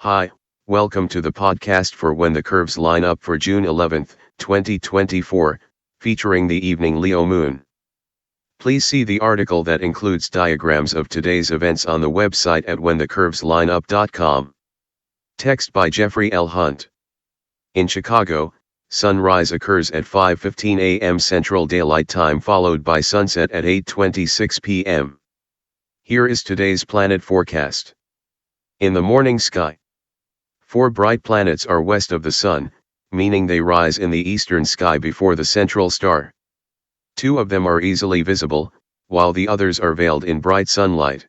Hi, welcome to the podcast for When the Curves Line Up for June 11, 2024, featuring the evening Leo moon. Please see the article that includes diagrams of today's events on the website at whenthecurveslineup.com. Text by Jeffrey L. Hunt. In Chicago, sunrise occurs at 5:15 a.m. Central Daylight Time, followed by sunset at 8:26 p.m. Here is today's planet forecast. In the morning sky, 4 bright planets are west of the Sun, meaning they rise in the eastern sky before the central star. 2 of them are easily visible, while the others are veiled in bright sunlight.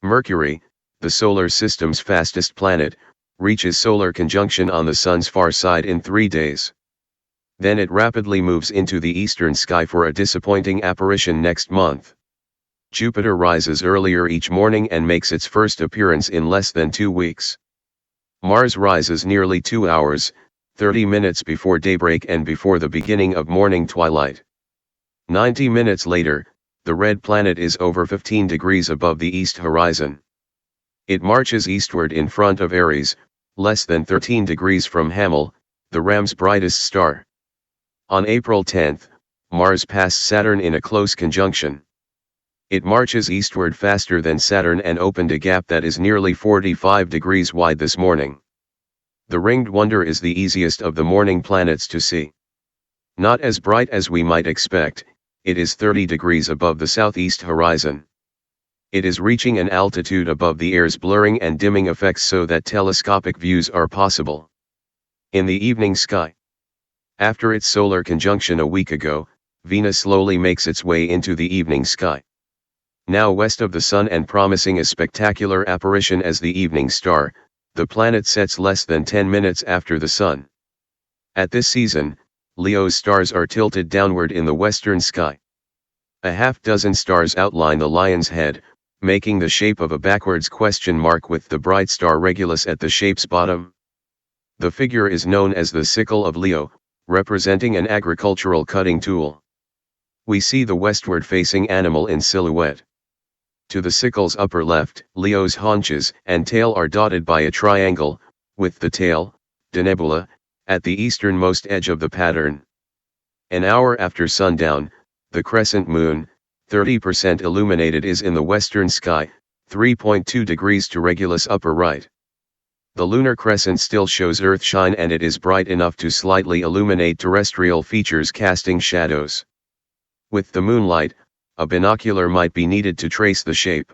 Mercury, the solar system's fastest planet, reaches solar conjunction on the Sun's far side in 3 days. Then it rapidly moves into the eastern sky for a disappointing apparition next month. Jupiter rises earlier each morning and makes its first appearance in less than 2 weeks. Mars rises nearly 2 hours, 30 minutes before daybreak and before the beginning of morning twilight. 90 minutes later, the red planet is over 15 degrees above the east horizon. It marches eastward in front of Aries, less than 13 degrees from Hammel, the Ram's brightest star. On April 10, Mars passed Saturn in a close conjunction. It marches eastward faster than Saturn and opened a gap that is nearly 45 degrees wide this morning. The ringed wonder is the easiest of the morning planets to see. Not as bright as we might expect, it is 30 degrees above the southeast horizon. It is reaching an altitude above the air's blurring and dimming effects so that telescopic views are possible. In the evening sky, after its solar conjunction a week ago, Venus slowly makes its way into the evening sky. Now west of the Sun and promising a spectacular apparition as the evening star, the planet sets less than 10 minutes after the Sun. At this season, Leo's stars are tilted downward in the western sky. A half-dozen stars outline the lion's head, making the shape of a backwards question mark with the bright star Regulus at the shape's bottom. The figure is known as the sickle of Leo, representing an agricultural cutting tool. We see the westward-facing animal in silhouette. To the sickle's upper left, Leo's haunches and tail are dotted by a triangle, with the tail, denebula, at the easternmost edge of the pattern. An hour after sundown, the crescent moon, 30% illuminated, is in the western sky, 3.2 degrees to Regulus upper right. The lunar crescent still shows Earth shine and it is bright enough to slightly illuminate terrestrial features, casting shadows. With the moonlight, a binocular might be needed to trace the shape.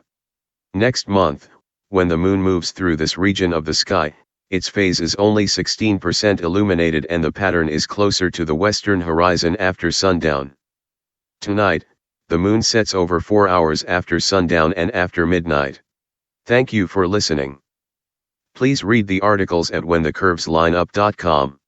Next month, when the moon moves through this region of the sky, its phase is only 16% illuminated and the pattern is closer to the western horizon after sundown. Tonight, the moon sets over 4 hours after sundown and after midnight. Thank you for listening. Please read the articles at whenthecurveslineup.com.